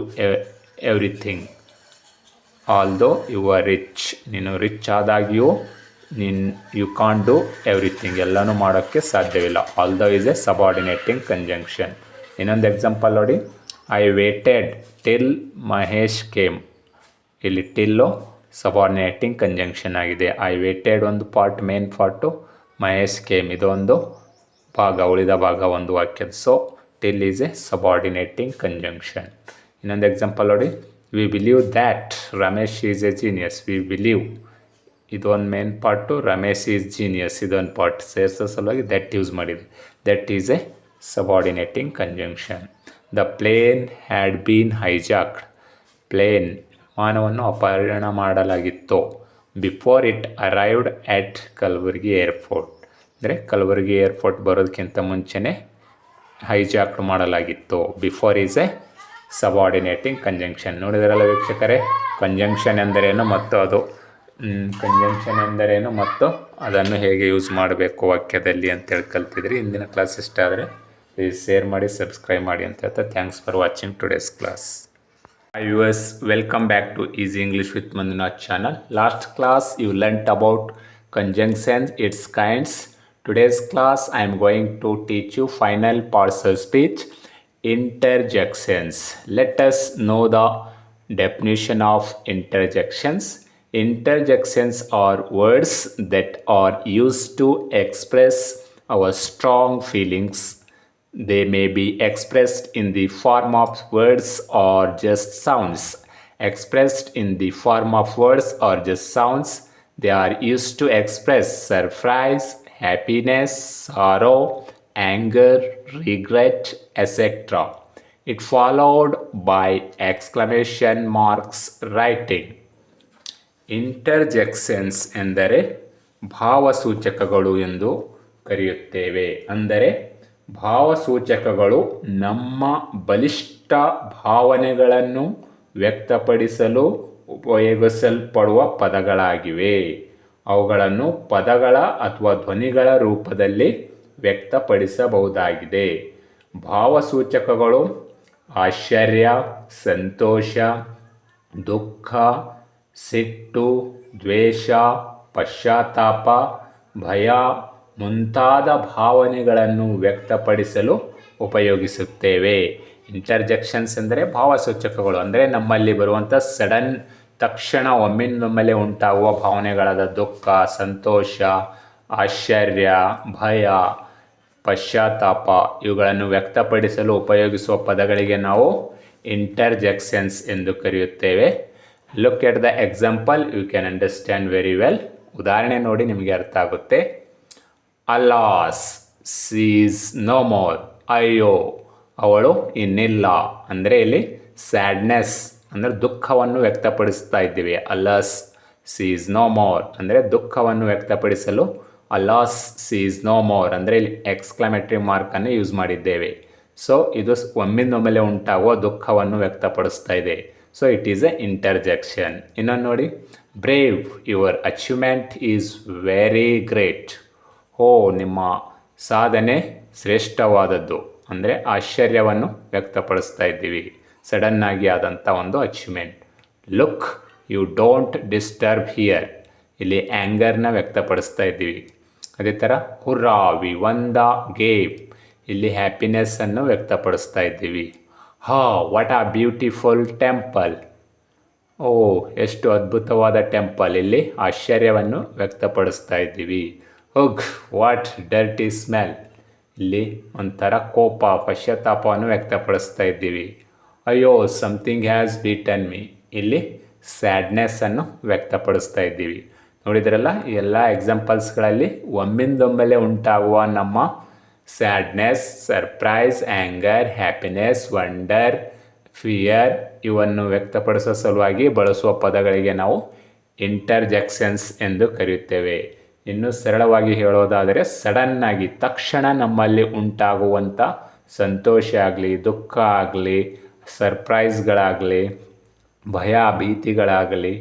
everything. Although you are rich, ನೀನು ರಿಚ್ ಆದಾಗ್ಯೂ ಯು ಕಾಂಟ್ ಡೂ ಎವ್ರಿಥಿಂಗ್, ಎಲ್ಲನೂ ಮಾಡೋಕ್ಕೆ ಸಾಧ್ಯವಿಲ್ಲ. Although is a subordinating conjunction. ಇನ್ನೊಂದು ಎಕ್ಸಾಂಪಲ್ ನೋಡಿ, I waited till Mahesh came. ಇಲ್ಲಿ ಟಿಲ್ಲು ಸಬಾರ್ಡಿನೇಟಿಂಗ್ ಕಂಜಂಕ್ಷನ್ ಆಗಿದೆ. ಐ ವೇಟೆಡ್ ಒಂದು part, main part. Mahesh came ಇದೊಂದು ಭಾಗ, ಉಳಿದ ಭಾಗ ಒಂದು ವಾಕ್ಯದ. So till is a subordinating conjunction. ಇನ್ನೊಂದು ಎಕ್ಸಾಂಪಲ್ ನೋಡಿ, we believe that Ramesh is a genius. We believe ಇದೊಂದು main part, Ramesh is genius ಇದೊಂದು ಪಾರ್ಟ್. ಸೇರಿಸೋ ಸಲುವಾಗಿ ದಟ್ ಯೂಸ್ ಮಾಡಿದೆ. That is a subordinating conjunction. The plane had been hijacked. Plane ವಿಮಾನವನ್ನು ಅಪಹರಣ ಮಾಡಲಾಗಿತ್ತು. Before it arrived at Kalaburagi airport. ಅಂದರೆ ಕಲಬುರ್ಗಿ ಏರ್ಪೋರ್ಟ್ ಬರೋದಕ್ಕಿಂತ ಮುಂಚೆನೇ ಹೈಜಾಕ್ಟ್ ಮಾಡಲಾಗಿತ್ತು. Before is a subordinating conjunction. ನೋಡಿದ್ರಲ್ಲ ವೀಕ್ಷಕರೇ, ಕಂಜಂಕ್ಷನ್ ಎಂದರೇನು ಮತ್ತು ಅದನ್ನು ಹೇಗೆ ಯೂಸ್ ಮಾಡಬೇಕು ವಾಕ್ಯದಲ್ಲಿ ಅಂತೇಳಿ ಕಲ್ತಿದ್ರಿ. ಇಂದಿನ ಕ್ಲಾಸ್ ಇಷ್ಟ ಆದರೆ ಪ್ಲೀಸ್ ಶೇರ್ ಮಾಡಿ, ಸಬ್ಸ್ಕ್ರೈಬ್ ಮಾಡಿ ಅಂತ ಹೇಳ್ತಾ thanks for watching today's class. Hi viewers, welcome back to Easy English with Manjunath channel. Last class you learnt about conjunctions, its kinds. Today's class I am going to teach you final parts of speech, interjections. Let us know the definition of interjections. Interjections are words that are used to express our strong feelings. They may be expressed in the form of words or just sounds. Expressed in the form of words or just sounds, they are used to express surprise, happiness, sorrow, anger, regret, etc. It followed by exclamation marks writing. ಇಂಟರ್ಜೆಕ್ಷನ್ಸ್ ಎಂದರೆ ಭಾವಸೂಚಕಗಳು ಎಂದು ಕರೆಯುತ್ತೇವೆ. ಅಂದರೆ ಭಾವಸೂಚಕಗಳು ನಮ್ಮ ಬಲಿಷ್ಠ ಭಾವನೆಗಳನ್ನು ವ್ಯಕ್ತಪಡಿಸಲು ಉಪಯೋಗಿಸಲ್ಪಡುವ ಪದಗಳಾಗಿವೆ. ಅವುಗಳನ್ನು ಪದಗಳ ಅಥವಾ ಧ್ವನಿಗಳ ರೂಪದಲ್ಲಿ ವ್ಯಕ್ತಪಡಿಸಬಹುದಾಗಿದೆ. ಭಾವಸೂಚಕಗಳು ಆಶ್ಚರ್ಯ, ಸಂತೋಷ, ದುಃಖ, ಸಿಟ್ಟು, ದ್ವೇಷ, ಪಶ್ಚಾತ್ತಾಪ, ಭಯ ಮುಂತಾದ ಭಾವನೆಗಳನ್ನು ವ್ಯಕ್ತಪಡಿಸಲು ಉಪಯೋಗಿಸುತ್ತೇವೆ. ಇಂಟರ್ಜೆಕ್ಷನ್ಸ್ ಎಂದರೆ ಭಾವಸೂಚಕಗಳು. ಅಂದರೆ ನಮ್ಮಲ್ಲಿ ಬರುವಂಥ ಸಡನ್, ತಕ್ಷಣ ಒಮ್ಮಿಂದೊಮ್ಮೆಲೆ ಉಂಟಾಗುವ ಭಾವನೆಗಳಾದ ದುಃಖ, ಸಂತೋಷ, ಆಶ್ಚರ್ಯ, ಭಯ, ಪಶ್ಚಾತ್ತಾಪ ಇವುಗಳನ್ನು ವ್ಯಕ್ತಪಡಿಸಲು ಉಪಯೋಗಿಸುವ ಪದಗಳಿಗೆ ನಾವು ಇಂಟರ್ಜೆಕ್ಷನ್ಸ್ ಎಂದು ಕರೆಯುತ್ತೇವೆ. Look at the example, you can understand very well. ಉದಾಹರಣೆ ನೋಡಿ ನಿಮಗೆ ಅರ್ಥ ಆಗುತ್ತೆ. Alas, she is no more. ಅಯ್ಯೋ, ಅವಳು ಇನ್ನಿಲ್ಲ. ಅಂದರೆ ಇಲ್ಲಿ ಸ್ಯಾಡ್ನೆಸ್ ಅಂದರೆ ದುಃಖವನ್ನು ವ್ಯಕ್ತಪಡಿಸ್ತಾ ಇದ್ದೀವಿ. Alas, she is no more ಅಂದರೆ ದುಃಖವನ್ನು ವ್ಯಕ್ತಪಡಿಸಲು alas, she is no more ಅಂದರೆ ಇಲ್ಲಿ ಎಕ್ಸ್ಕ್ಲಮೇಟರಿ ಮಾರ್ಕನ್ನು ಯೂಸ್ ಮಾಡಿದ್ದೇವೆ. ಸೊ ಇದು ಒಮ್ಮಿಂದೊಮ್ಮೆಲೆ ಉಂಟಾಗುವ ದುಃಖವನ್ನು ವ್ಯಕ್ತಪಡಿಸ್ತಾ ಇದೆ. So it is a interjection. ಇನ್ನೊಂದು ನೋಡಿ, brave, your achievement is very great. ಓ, ನಿಮ್ಮ ಸಾಧನೆ ಶ್ರೇಷ್ಠವಾದದ್ದು. ಅಂದರೆ ಆಶ್ಚರ್ಯವನ್ನು ವ್ಯಕ್ತಪಡಿಸ್ತಾ ಇದ್ದೀವಿ, ಸಡನ್ನಾಗಿ ಆದಂಥ ಒಂದು achievement. Look, you don't disturb here. ಇಲ್ಲಿ ಆ್ಯಂಗರ್ನ ವ್ಯಕ್ತಪಡಿಸ್ತಾ ಇದ್ದೀವಿ. ಅದೇ ಥರ hurrah, we won the game. ಇಲ್ಲಿ ಹ್ಯಾಪಿನೆಸ್ಸನ್ನು ವ್ಯಕ್ತಪಡಿಸ್ತಾ ಇದ್ದೀವಿ. ಹಾ, ವಾಟ್ ಆ ಬ್ಯೂಟಿಫುಲ್ ಟೆಂಪಲ್. ಓ, ಎಷ್ಟು ಅದ್ಭುತವಾದ ಟೆಂಪಲ್. ಇಲ್ಲಿ ಆಶ್ಚರ್ಯವನ್ನು ವ್ಯಕ್ತಪಡಿಸ್ತಾ ಇದ್ದೀವಿ. ಹುಗ್, ವಾಟ್ ಡರ್ಟಿ ಸ್ಮೆಲ್. ಇಲ್ಲಿ ಒಂಥರ ಕೋಪ, ಪಶ್ಚಾತ್ತಾಪವನ್ನು ವ್ಯಕ್ತಪಡಿಸ್ತಾ ಇದ್ದೀವಿ. ಅಯ್ಯೋ, ಸಮಥಿಂಗ್ ಹ್ಯಾಸ್ ಬೀಟನ್ ಮೀ. ಇಲ್ಲಿ ಸ್ಯಾಡ್ನೆಸ್ಸನ್ನು ವ್ಯಕ್ತಪಡಿಸ್ತಾ ಇದ್ದೀವಿ. ನೋಡಿದ್ರಲ್ಲ, ಎಲ್ಲ ಎಕ್ಸಾಂಪಲ್ಸ್ಗಳಲ್ಲಿ ಒಮ್ಮಿಂದೊಮ್ಮೆಲೆ ಉಂಟಾಗುವ ನಮ್ಮ sadness, surprise, anger, happiness, wonder, fear ಇವನ್ನು ವ್ಯಕ್ತಪಡಿಸುವ ಸಲುವಾಗಿ ಬಳಸುವ ಪದಗಳಿಗೆ ನಾವು ಇಂಟರ್ಜೆಕ್ಷನ್ಸ್ ಎಂದು ಕರೆಯುತ್ತೇವೆ. ಇನ್ನು ಸರಳವಾಗಿ ಹೇಳೋದಾದರೆ, ಸಡನ್ನಾಗಿ ತಕ್ಷಣ ನಮ್ಮಲ್ಲಿ ಉಂಟಾಗುವಂಥ ಸಂತೋಷ ಆಗಲಿ, ದುಃಖ ಆಗಲಿ, ಸರ್ಪ್ರೈಸ್ಗಳಾಗಲಿ, ಭಯ, ಭೀತಿಗಳಾಗಲಿ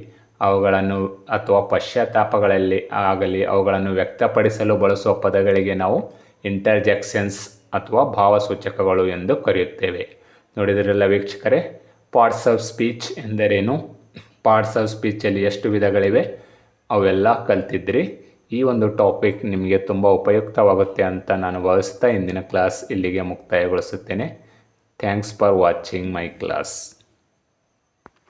ಅವುಗಳನ್ನು ಅಥವಾ ಪಶ್ಚಾತ್ತಾಪಗಳಲ್ಲಿ ಆಗಲಿ ಅವುಗಳನ್ನು ವ್ಯಕ್ತಪಡಿಸಲು ಬಳಸುವ ಪದಗಳಿಗೆ ನಾವು ಇಂಟರ್ಜೆಕ್ಷನ್ಸ್ ಅಥವಾ ಭಾವಸೂಚಕಗಳು ಎಂದು ಕರೆಯುತ್ತೇವೆ. ನೋಡಿದ್ರಲ್ಲ ವೀಕ್ಷಕರೇ, ಪಾರ್ಟ್ಸ್ ಆಫ್ ಸ್ಪೀಚ್ ಎಂದರೇನು, ಪಾರ್ಟ್ಸ್ ಆಫ್ ಸ್ಪೀಚಲ್ಲಿ ಎಷ್ಟು ವಿಧಗಳಿವೆ ಅವೆಲ್ಲ ಕಲ್ತಿದ್ರಿ. ಈ ಒಂದು ಟಾಪಿಕ್ ನಿಮಗೆ ತುಂಬ ಉಪಯುಕ್ತವಾಗುತ್ತೆ ಅಂತ ನಾನು ಭಾವಿಸ್ತಾ ಇಂದಿನ ಕ್ಲಾಸ್ ಇಲ್ಲಿಗೆ ಮುಕ್ತಾಯಗೊಳಿಸುತ್ತೇನೆ. Thanks for watching my class.